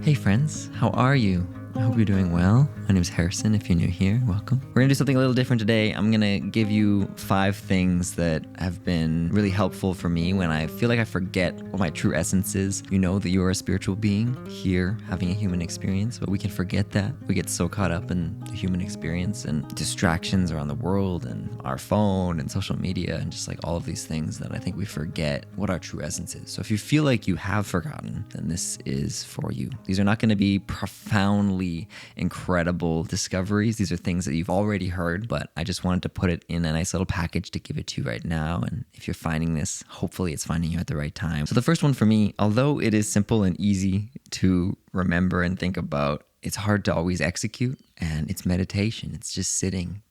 Hey friends, how are you? I hope you're doing well. My name is Harrison. If you're new here, welcome. We're going to do something a little different today. I'm going to give you 5 things that have been really helpful for me when I feel like I forget what my true essence is. You know that you are a spiritual being here having a human experience, but we can forget that. We get so caught up in the human experience and distractions around the world and our phone and social media and just like all of these things that I think we forget what our true essence is. So if you feel like you have forgotten, then this is for you. These are not going to be profoundly incredible discoveries. These are things that you've already heard, but I just wanted to put it in a nice little package to give it to you right now. And if you're finding this, hopefully it's finding you at the right time. So the first one for me, although it is simple and easy to remember and think about, it's hard to always execute, and it's meditation. It's just sitting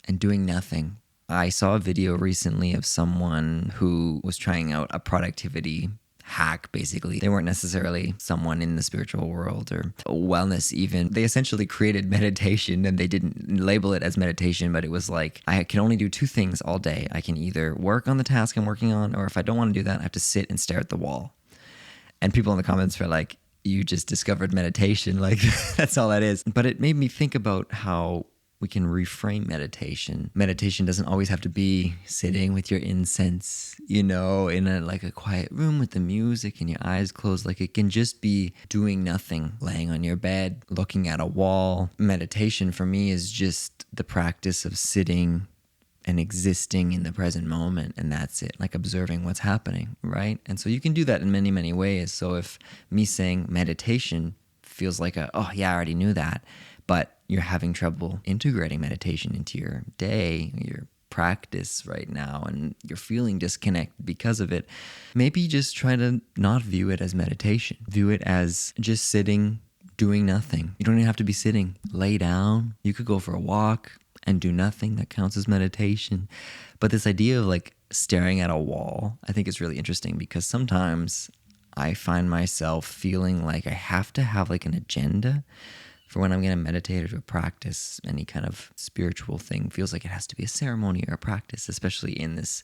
and doing nothing. I saw a video recently of someone who was trying out a productivity hack, basically. They weren't necessarily someone in the spiritual world or wellness even. They essentially created meditation, and they didn't label it as meditation, but it was like, I can only do 2 things all day. I can either work on the task I'm working on, or if I don't want to do that, I have to sit and stare at the wall. And people in the comments were like, you just discovered meditation. Like, that's all that is. But it made me think about how we can reframe meditation. Meditation doesn't always have to be sitting with your incense, in a quiet room with the music and your eyes closed. Like, it can just be doing nothing, laying on your bed, looking at a wall. Meditation for me is just the practice of sitting and existing in the present moment, and that's it, like observing what's happening, right? And so you can do that in many, many ways. So if me saying meditation feels like I already knew that, but you're having trouble integrating meditation into your day, your practice right now, and you're feeling disconnected because of it, maybe just try to not view it as meditation. View it as just sitting, doing nothing. You don't even have to be sitting. Lay down. You could go for a walk and do nothing. That counts as meditation. But this idea of like staring at a wall, I think is really interesting, because sometimes I find myself feeling like I have to have like an agenda for when I'm going to meditate or practice any kind of spiritual thing. Feels like it has to be a ceremony or a practice, especially in this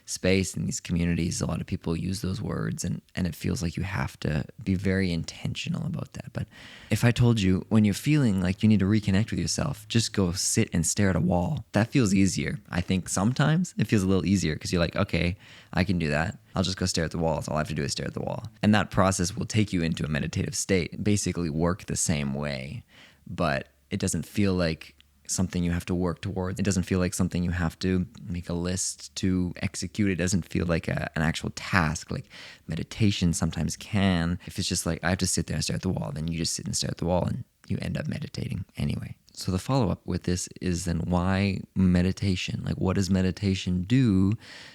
space, in these communities. A lot of people use those words, and it feels like you have to be very intentional about that. But if I told you, when you're feeling like you need to reconnect with yourself, just go sit and stare at a wall, that feels easier. I think sometimes it feels a little easier because you're like, okay, I can do that. I'll just go stare at the wall. So all I have to do is stare at the wall. And that process will take you into a meditative state, basically work the same way, but it doesn't feel like something you have to work towards. It doesn't feel like something you have to make a list to execute. It doesn't feel like an actual task. Like meditation sometimes can. If it's just like, I have to sit there and stare at the wall, then you just sit and stare at the wall and you end up meditating anyway. So the follow-up with this is then, why meditation? Like, what does meditation do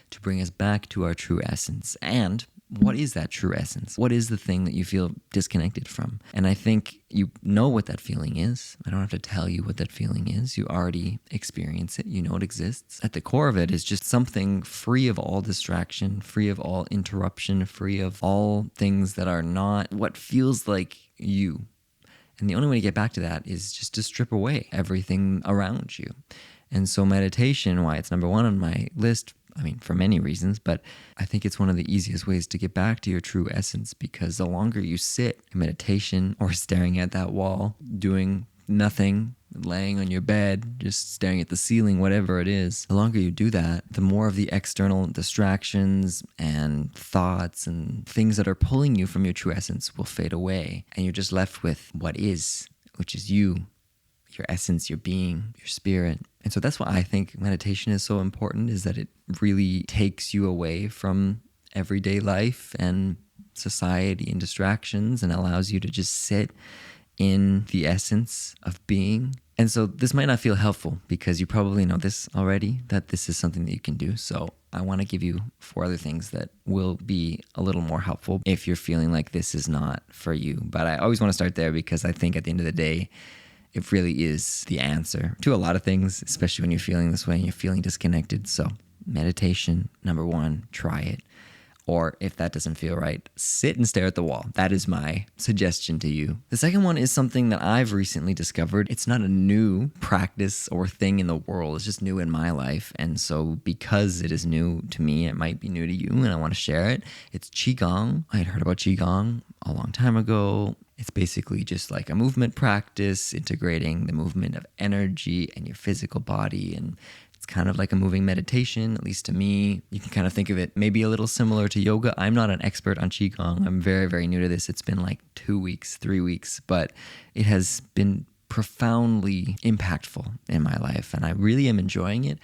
to bring us back to our true essence? And what is that true essence? What is the thing that you feel disconnected from? And I think you know what that feeling is. I don't have to tell you what that feeling is. You already experience it. You know it exists. At the core of it is just something free of all distraction, free of all interruption, free of all things that are not what feels like you. And the only way to get back to that is just to strip away everything around you. And so meditation, why it's number 1 on my list, for many reasons, but I think it's one of the easiest ways to get back to your true essence, because the longer you sit in meditation or staring at that wall, doing nothing, laying on your bed, just staring at the ceiling, whatever it is, the longer you do that, the more of the external distractions and thoughts and things that are pulling you from your true essence will fade away. And you're just left with what is, which is you, your essence, your being, your spirit. And so that's why I think meditation is so important, is that it really takes you away from everyday life and society and distractions and allows you to just sit in the essence of being. And so this might not feel helpful because you probably know this already, that this is something that you can do. So I want to give you 4 other things that will be a little more helpful if you're feeling like this is not for you. But I always want to start there, because I think at the end of the day, it really is the answer to a lot of things, especially when you're feeling this way and you're feeling disconnected. So meditation, number 1, try it. Or if that doesn't feel right, sit and stare at the wall. That is my suggestion to you. The second one is something that I've recently discovered. It's not a new practice or thing in the world. It's just new in my life. And so because it is new to me, it might be new to you, and I want to share it. It's Qigong. I had heard about Qigong a long time ago. It's basically just like a movement practice, integrating the movement of energy and your physical body. And it's kind of like a moving meditation, at least to me. You can kind of think of it maybe a little similar to yoga. I'm not an expert on Qigong. I'm very, very new to this. It's been like 2 weeks, 3 weeks, but it has been profoundly impactful in my life, and I really am enjoying it.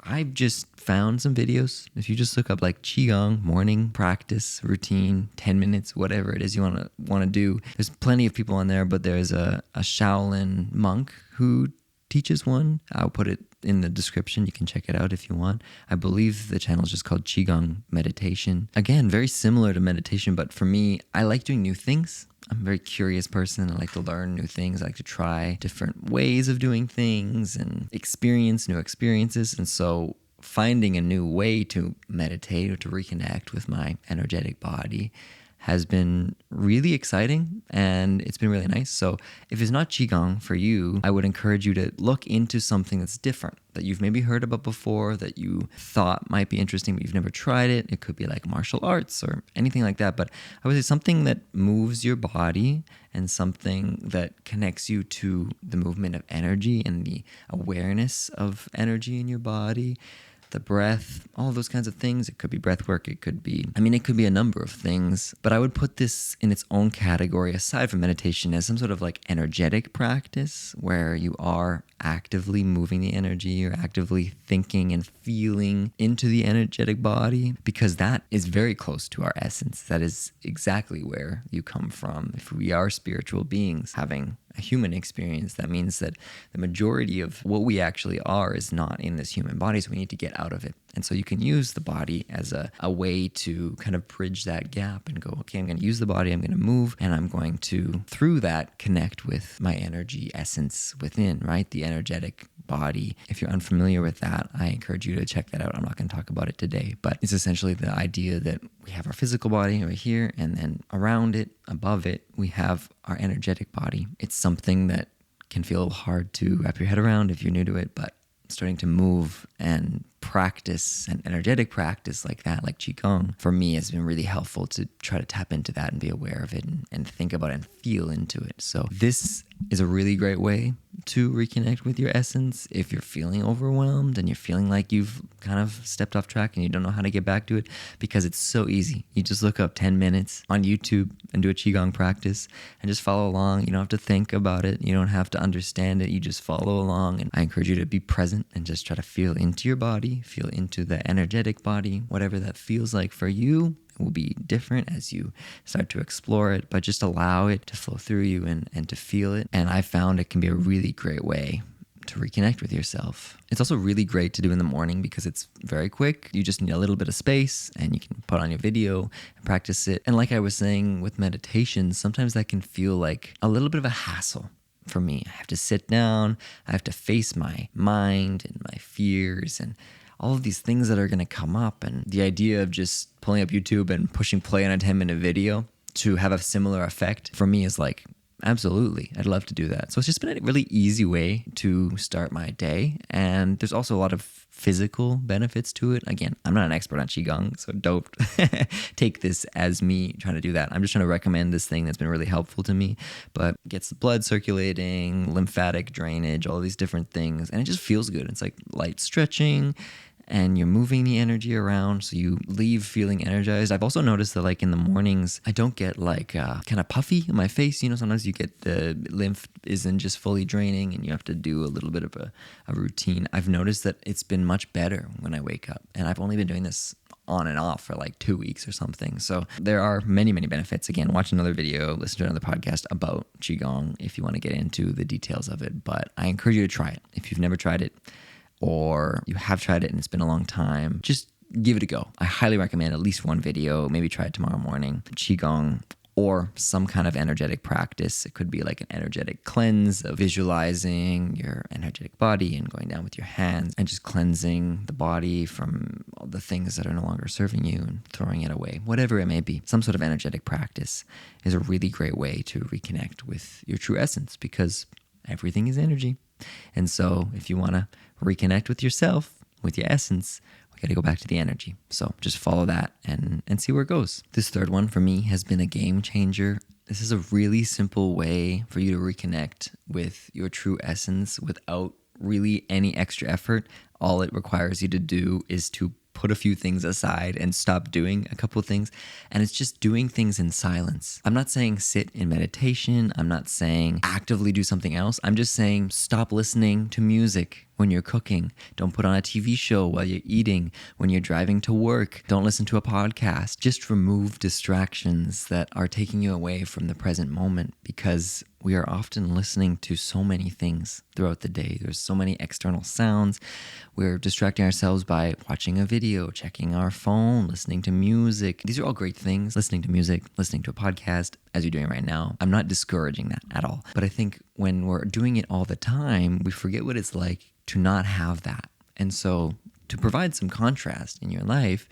I've just found some videos. If you just look up like Qigong morning practice routine, 10 minutes, whatever it is you want to do, there's plenty of people on there, but there's a Shaolin monk who teaches one. I'll put it in the description. You can check it out if you want. I believe the channel is just called Qigong Meditation. Again, very similar to meditation, but for me, I like doing new things. I'm a very curious person. I like to learn new things. I like to try different ways of doing things and experience new experiences. And so finding a new way to meditate or to reconnect with my energetic body has been really exciting, and it's been really nice. So if it's not Qigong for you, I would encourage you to look into something that's different, that you've maybe heard about before, that you thought might be interesting, but you've never tried it. It could be like martial arts or anything like that. But I would say something that moves your body and something that connects you to the movement of energy and the awareness of energy in your body, the breath, all those kinds of things. It could be breath work. It could be a number of things. But I would put this in its own category, aside from meditation, as some sort of like energetic practice where you are actively moving the energy, you're actively thinking and feeling into the energetic body, because that is very close to our essence. That is exactly where you come from. If we are spiritual beings having a human experience, that means that the majority of what we actually are is not in this human body, so we need to get out of it. And so you can use the body as a way to kind of bridge that gap and go, okay, I'm going to use the body, I'm going to move, and I'm going to, through that, connect with my energy essence within, right? The energetic body. If you're unfamiliar with that, I encourage you to check that out. I'm not going to talk about it today, but it's essentially the idea that we have our physical body right here, and then around it, above it, we have our energetic body. It's something that can feel hard to wrap your head around if you're new to it, but starting to move and practice an energetic practice like that, like Qigong, for me has been really helpful to try to tap into that and be aware of it and think about it and feel into it. So this is a really great way to reconnect with your essence if you're feeling overwhelmed and you're feeling like you've kind of stepped off track and you don't know how to get back to it, because it's so easy. You just look up 10 minutes on YouTube and do a Qigong practice and just follow along. You don't have to think about it. You don't have to understand it. You just follow along. And I encourage you to be present and just try to feel into your body, feel into the energetic body, whatever that feels like for you. Will be different as you start to explore it, but just allow it to flow through you and to feel it. And I found it can be a really great way to reconnect with yourself. It's also really great to do in the morning because it's very quick. You just need a little bit of space and you can put on your video and practice it. And like I was saying with meditation, sometimes that can feel like a little bit of a hassle. For me, I have to sit down, I have to face my mind and my fears and all of these things that are going to come up. And the idea of just pulling up YouTube and pushing play on a 10-minute video to have a similar effect for me is like, absolutely, I'd love to do that. So it's just been a really easy way to start my day. And there's also a lot of physical benefits to it. Again, I'm not an expert on Qigong, so don't take this as me trying to do that. I'm just trying to recommend this thing that's been really helpful to me, but gets the blood circulating, lymphatic drainage, all these different things. And it just feels good. It's like light stretching, and you're moving the energy around, so you leave feeling energized. I've also noticed that like in the mornings, I don't get like kind of puffy in my face. You know, sometimes you get the lymph isn't just fully draining and you have to do a little bit of a routine. I've noticed that it's been much better when I wake up, and I've only been doing this on and off for like 2 weeks or something. So there are many, many benefits. Again, watch another video, listen to another podcast about Qigong if you want to get into the details of it. But I encourage you to try it. If you've never tried it, or you have tried it and it's been a long time, just give it a go. I highly recommend at least one video. Maybe try it tomorrow morning. Qigong or some kind of energetic practice. It could be like an energetic cleanse of visualizing your energetic body and going down with your hands and just cleansing the body from all the things that are no longer serving you and throwing it away. Whatever it may be, some sort of energetic practice is a really great way to reconnect with your true essence, because everything is energy. And so if you want to reconnect with yourself, with your essence, we got to go back to the energy. So just follow that and see where it goes. This third one for me has been a game changer. This is a really simple way for you to reconnect with your true essence without really any extra effort. All it requires you to do is to put a few things aside and stop doing a couple of things. And it's just doing things in silence. I'm not saying sit in meditation. I'm not saying actively do something else. I'm just saying stop listening to music when you're cooking. Don't put on a TV show while you're eating. When you're driving to work, don't listen to a podcast. Just remove distractions that are taking you away from the present moment, because we are often listening to so many things throughout the day. There's so many external sounds. We're distracting ourselves by watching a video, checking our phone, listening to music. These are all great things. Listening to music, listening to a podcast, as you're doing right now. I'm not discouraging that at all. But I think when we're doing it all the time, we forget what it's like to not have that. And so to provide some contrast in your life,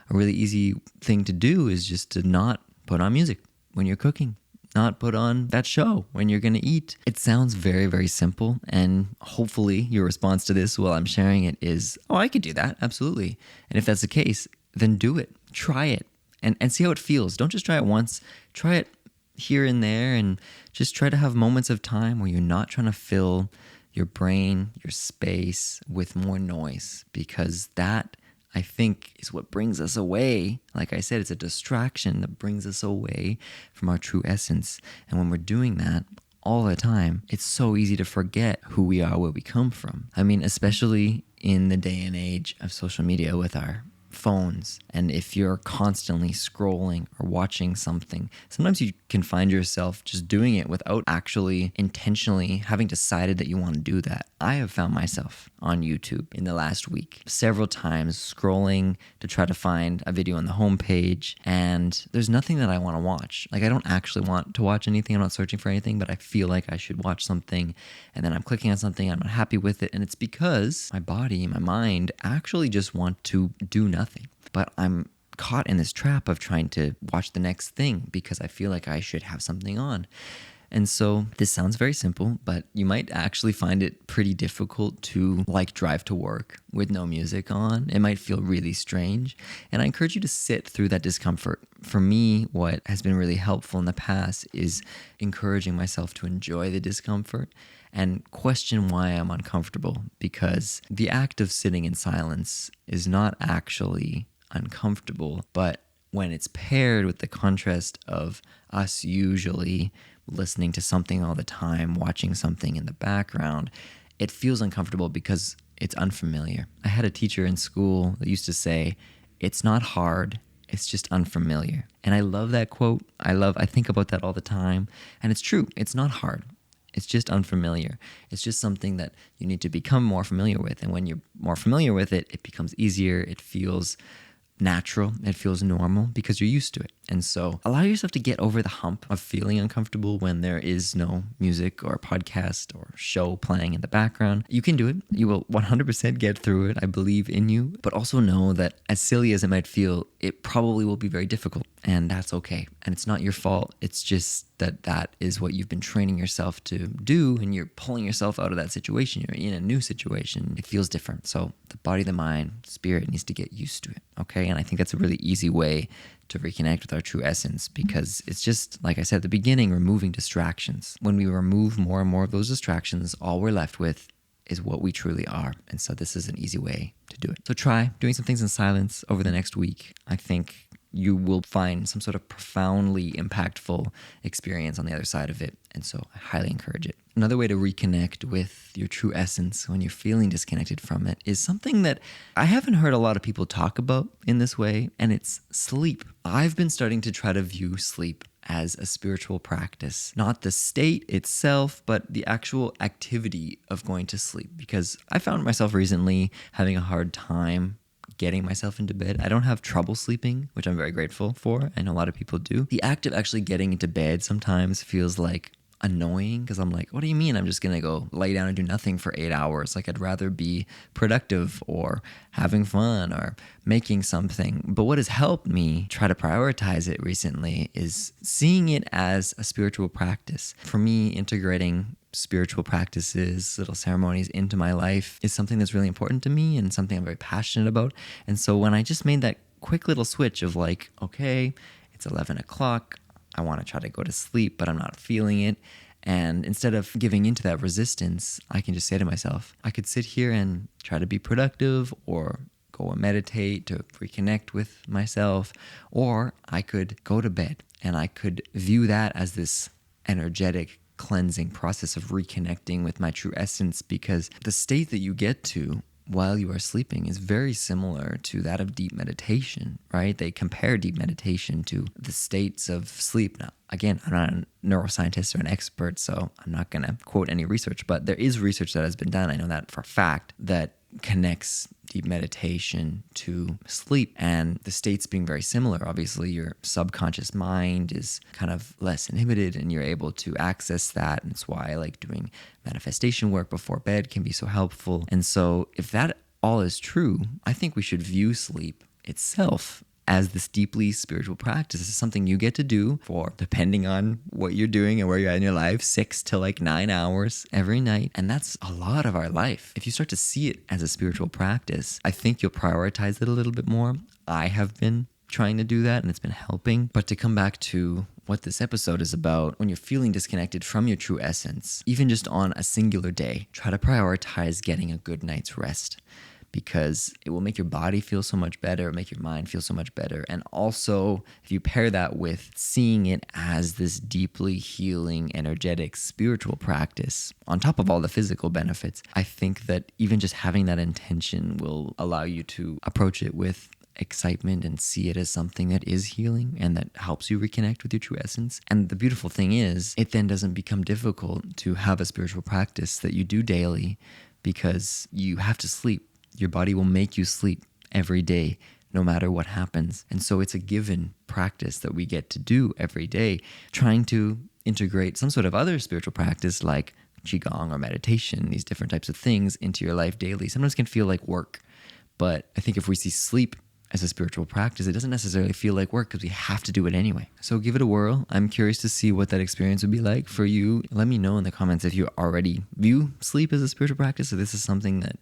a really easy thing to do is just to not put on music when you're cooking. Not put on that show when you're going to eat. It sounds very, very simple. And hopefully your response to this while I'm sharing it is, oh, I could do that. Absolutely. And if that's the case, then do it. Try it and see how it feels. Don't just try it once. Try it here and there, and just try to have moments of time where you're not trying to fill your brain, your space with more noise, because that, I think, is what brings us away. Like I said, it's a distraction that brings us away from our true essence. And when we're doing that all the time, it's so easy to forget who we are, where we come from. I mean, especially in the day and age of social media with our phones. And if you're constantly scrolling or watching something, sometimes you can find yourself just doing it without actually intentionally having decided that you want to do that. I have found myself on YouTube in the last week several times scrolling to try to find a video on the homepage, and there's nothing that I want to watch. Like, I don't actually want to watch anything. I'm not searching for anything, but I feel like I should watch something, and then I'm clicking on something, I'm not happy with it, and it's because my body, my mind actually just want to do nothing. But I'm caught in this trap of trying to watch the next thing because I feel like I should have something on. And so this sounds very simple, but you might actually find it pretty difficult to drive to work with no music on. It might feel really strange. And I encourage you to sit through that discomfort. For me, what has been really helpful in the past is encouraging myself to enjoy the discomfort and question why I'm uncomfortable, because the act of sitting in silence is not actually uncomfortable, but when it's paired with the contrast of us usually listening to something all the time, watching something in the background, it feels uncomfortable because it's unfamiliar. I had a teacher in school that used to say, "It's not hard, it's just unfamiliar." And I love that quote. I think about that all the time. And it's true, it's not hard. It's just unfamiliar. It's just something that you need to become more familiar with. And when you're more familiar with it, it becomes easier. It feels natural. It feels normal because you're used to it. And so allow yourself to get over the hump of feeling uncomfortable when there is no music or podcast or show playing in the background. You can do it. You will 100% get through it. I believe in you. But also know that as silly as it might feel, it probably will be very difficult. And that's okay. And it's not your fault. It's just that is what you've been training yourself to do, and you're pulling yourself out of that situation. You're in a new situation. It feels different. So the body, the mind, spirit needs to get used to it. Okay. And I think that's a really easy way to reconnect with our true essence, because it's just, like I said at the beginning, removing distractions. When we remove more and more of those distractions, all we're left with is what we truly are. And so this is an easy way to do it. So try doing some things in silence over the next week. I think you will find some sort of profoundly impactful experience on the other side of it. And so I highly encourage it. Another way to reconnect with your true essence when you're feeling disconnected from it is something that I haven't heard a lot of people talk about in this way, and it's sleep. I've been starting to try to view sleep as a spiritual practice, not the state itself, but the actual activity of going to sleep, because I found myself recently having a hard time getting myself into bed. I don't have trouble sleeping, which I'm very grateful for. I know a lot of people do. The act of actually getting into bed sometimes feels like annoying, because I'm like, what do you mean I'm just going to go lay down and do nothing for 8 hours? Like, I'd rather be productive or having fun or making something. But what has helped me try to prioritize it recently is seeing it as a spiritual practice. For me, integrating spiritual practices, little ceremonies into my life is something that's really important to me and something I'm very passionate about. And so when I just made that quick little switch of like, okay, it's 11 o'clock, I want to try to go to sleep, but I'm not feeling it. And instead of giving into that resistance, I can just say to myself, I could sit here and try to be productive, or go and meditate to reconnect with myself, or I could go to bed and I could view that as this energetic cleansing process of reconnecting with my true essence, because the state that you get to while you are sleeping is very similar to that of deep meditation, right? They compare deep meditation to the states of sleep. Now, again, I'm not a neuroscientist or an expert, so I'm not going to quote any research, but there is research that has been done, I know that for a fact, that connects deep meditation to sleep, and the states being very similar. Obviously, your subconscious mind is kind of less inhibited and you're able to access that. And it's why I like doing manifestation work before bed can be so helpful. And so if that all is true, I think we should view sleep itself as this deeply spiritual practice. This is something you get to do for, depending on what you're doing and where you're at in your life, 6 to 9 hours every night. And that's a lot of our life. If you start to see it as a spiritual practice, I think you'll prioritize it a little bit more. I have been trying to do that and it's been helping. But to come back to what this episode is about, when you're feeling disconnected from your true essence, even just on a singular day, try to prioritize getting a good night's rest, because it will make your body feel so much better, make your mind feel so much better. And also, if you pair that with seeing it as this deeply healing, energetic, spiritual practice, on top of all the physical benefits, I think that even just having that intention will allow you to approach it with excitement and see it as something that is healing and that helps you reconnect with your true essence. And the beautiful thing is, it then doesn't become difficult to have a spiritual practice that you do daily, because you have to sleep. Your body will make you sleep every day, no matter what happens. And so it's a given practice that we get to do every day, trying to integrate some sort of other spiritual practice like Qigong or meditation, these different types of things into your life daily. Sometimes can feel like work, but I think if we see sleep as a spiritual practice, it doesn't necessarily feel like work because we have to do it anyway. So give it a whirl. I'm curious to see what that experience would be like for you. Let me know in the comments if you already view sleep as a spiritual practice, or this is something that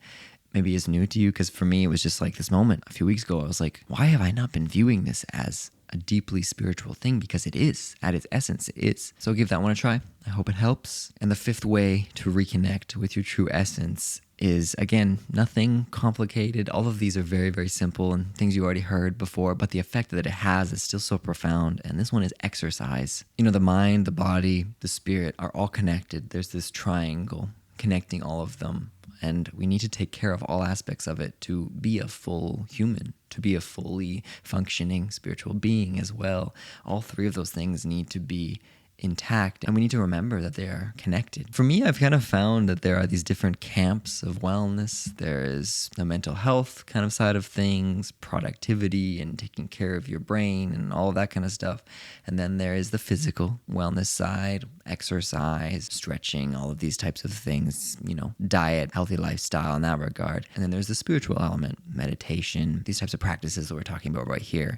maybe is new to you, because for me, it was just like this moment a few weeks ago. I was like, why have I not been viewing this as a deeply spiritual thing? Because it is, at its essence, it is. So give that one a try. I hope it helps. And the fifth way to reconnect with your true essence is, again, nothing complicated. All of these are very, very simple and things you already heard before, but the effect that it has is still so profound. And this one is exercise. You know, the mind, the body, the spirit are all connected. There's this triangle connecting all of them. And we need to take care of all aspects of it to be a full human, to be a fully functioning spiritual being as well. All three of those things need to be intact, and we need to remember that they are connected. For me, I've kind of found that there are these different camps of wellness. There is the mental health kind of side of things, productivity and taking care of your brain and all of that kind of stuff. And then there is the physical wellness side, exercise, stretching, all of these types of things, you know, diet, healthy lifestyle in that regard. And then there's the spiritual element, meditation, these types of practices that we're talking about right here.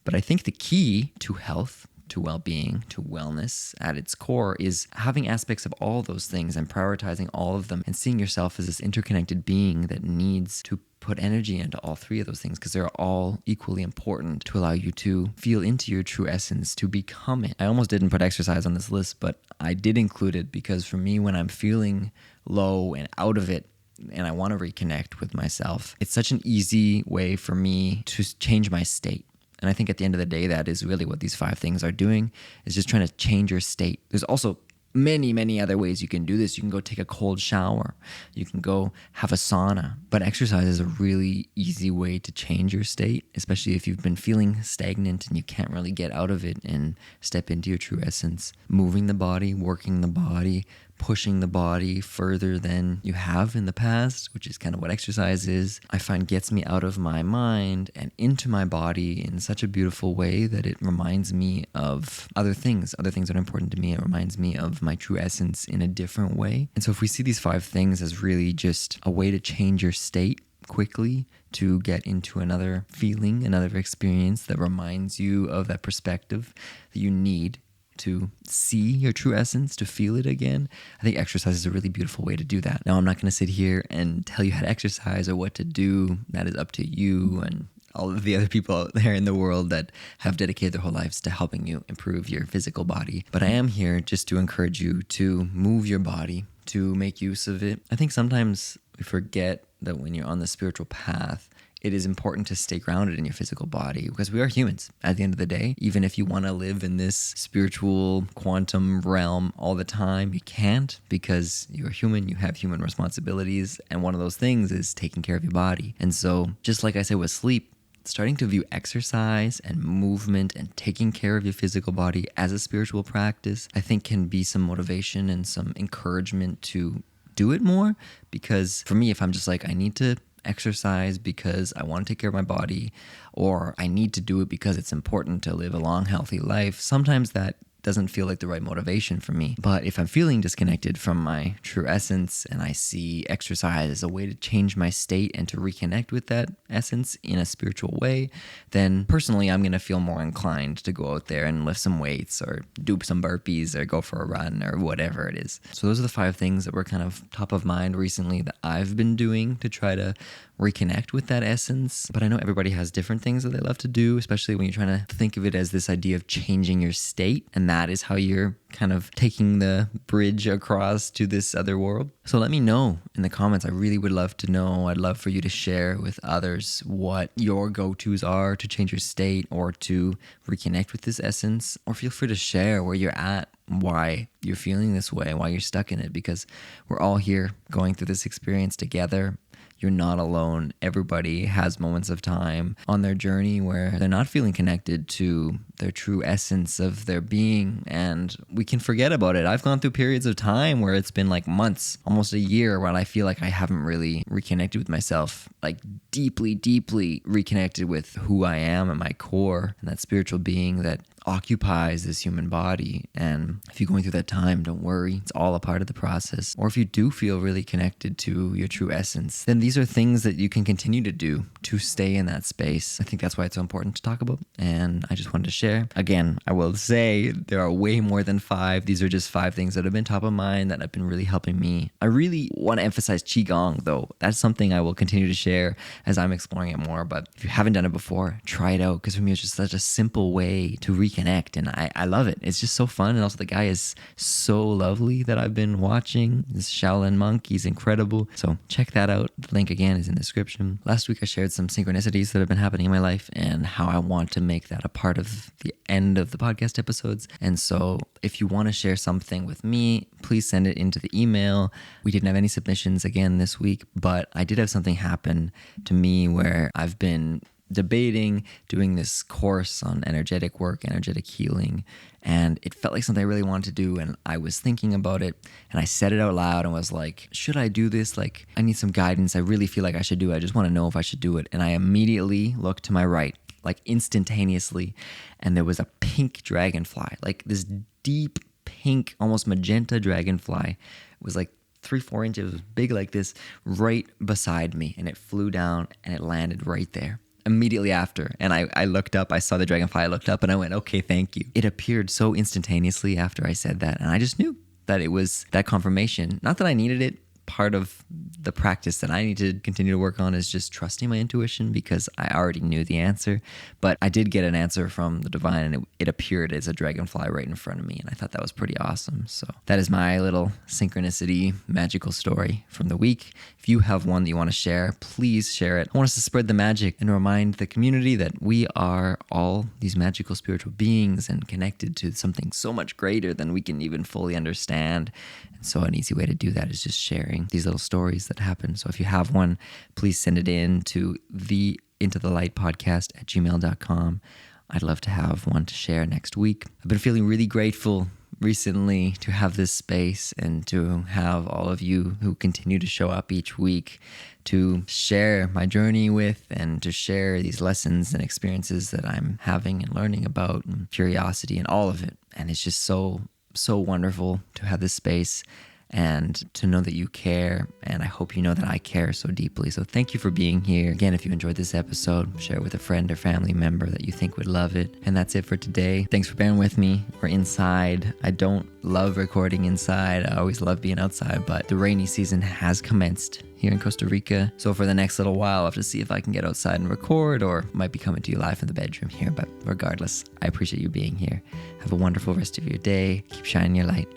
But I think the key to health, to well-being, to wellness at its core is having aspects of all those things and prioritizing all of them and seeing yourself as this interconnected being that needs to put energy into all three of those things, because they're all equally important to allow you to feel into your true essence, to become it. I almost didn't put exercise on this list, but I did include it because for me, when I'm feeling low and out of it, and I want to reconnect with myself, it's such an easy way for me to change my state. And I think at the end of the day, that is really what these 5 things are doing, is just trying to change your state. There's also many, many other ways you can do this. You can go take a cold shower. You can go have a sauna. But exercise is a really easy way to change your state, especially if you've been feeling stagnant and you can't really get out of it and step into your true essence. Moving the body, working the body, pushing the body further than you have in the past, which is kind of what exercise is, I find gets me out of my mind and into my body in such a beautiful way that it reminds me of other things that are important to me. It reminds me of my true essence in a different way. And so if we see these 5 things as really just a way to change your state quickly, to get into another feeling, another experience that reminds you of that perspective that you need to see your true essence, to feel it again, I think exercise is a really beautiful way to do that. Now, I'm not going to sit here and tell you how to exercise or what to do. That is up to you and all of the other people out there in the world that have dedicated their whole lives to helping you improve your physical body. But I am here just to encourage you to move your body, to make use of it. I think sometimes we forget that when you're on the spiritual path, it is important to stay grounded in your physical body because we are humans at the end of the day. Even if you want to live in this spiritual quantum realm all the time, you can't because you're human, you have human responsibilities. And one of those things is taking care of your body. And so just like I said with sleep, starting to view exercise and movement and taking care of your physical body as a spiritual practice, I think can be some motivation and some encouragement to do it more. Because for me, if I'm just like, I need to exercise because I want to take care of my body, or I need to do it because it's important to live a long, healthy life, sometimes that doesn't feel like the right motivation for me. But if I'm feeling disconnected from my true essence and I see exercise as a way to change my state and to reconnect with that essence in a spiritual way, then personally I'm going to feel more inclined to go out there and lift some weights or do some burpees or go for a run or whatever it is. So those are the 5 things that were kind of top of mind recently that I've been doing to try to reconnect with that essence. But I know everybody has different things that they love to do, especially when you're trying to think of it as this idea of changing your state. And that is how you're kind of taking the bridge across to this other world. So let me know in the comments. I really would love to know. I'd love for you to share with others what your go-tos are to change your state or to reconnect with this essence. Or feel free to share where you're at, why you're feeling this way, why you're stuck in it, because we're all here going through this experience together. You're not alone. Everybody has moments of time on their journey where they're not feeling connected to their true essence of their being, and we can forget about it. I've gone through periods of time where it's been like months, almost a year, where I feel like I haven't really reconnected with myself, like deeply, deeply reconnected with who I am at my core and that spiritual being that occupies this human body. And if you're going through that time, don't worry. It's all a part of the process. Or if you do feel really connected to your true essence, then these are things that you can continue to do to stay in that space. I think that's why it's so important to talk about. And I just wanted to share. Again, I will say there are way more than 5. These are just 5 things that have been top of mind that have been really helping me. I really want to emphasize Qigong though. That's something I will continue to share as I'm exploring it more. But if you haven't done it before, try it out, because for me it's just such a simple way to reconnect, and I love it. It's just so fun, and also the guy is so lovely that I've been watching. This Shaolin monk, he's incredible. So check that out. The link again is in the description. Last week I shared some synchronicities that have been happening in my life and how I want to make that a part of the end of the podcast episodes. And so if you want to share something with me, please send it into the email. We didn't have any submissions again this week, but I did have something happen to me where I've been debating doing this course on energetic work, energetic healing, and it felt like something I really wanted to do, and I was thinking about it, and I said it out loud and was like, should I do this? Like, I need some guidance. I really feel like I should do it. I just want to know if I should do it. And I immediately looked to my right, like instantaneously, and there was a pink dragonfly, like this deep pink, almost magenta dragonfly. It was like 3-4 inches, big like this, right beside me, and it flew down and it landed right there immediately after. And I looked up, I saw the dragonfly, I looked up and I went, okay, thank you. It appeared so instantaneously after I said that, and I just knew that it was that confirmation. Not that I needed it. Part of the practice that I need to continue to work on is just trusting my intuition, because I already knew the answer. But I did get an answer from the divine, and it appeared as a dragonfly right in front of me, and I thought that was pretty awesome. So that is my little synchronicity magical story from the week. If you have one that you want to share, please share it. I want us to spread the magic and remind the community that we are all these magical spiritual beings and connected to something so much greater than we can even fully understand. And so an easy way to do that is just sharing these little stories that happen. So if you have one, please send it in to theintothelightpodcast@gmail.com. I'd love to have one to share next week. I've been feeling really grateful recently to have this space and to have all of you who continue to show up each week to share my journey with, and to share these lessons and experiences that I'm having and learning about, and curiosity and all of it. And it's just so wonderful to have this space and to know that you care, and I hope you know that I care so deeply. So thank you for being here. Again, if you enjoyed this episode, share it with a friend or family member that you think would love it. And that's it for today. Thanks for bearing with me. We're inside. I don't love recording inside. I always love being outside, but the rainy season has commenced here in Costa Rica. So for the next little while, I'll have to see if I can get outside and record, or might be coming to you live from the bedroom here. But regardless, I appreciate you being here. Have a wonderful rest of your day. Keep shining your light.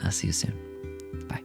I'll see you soon. Bye.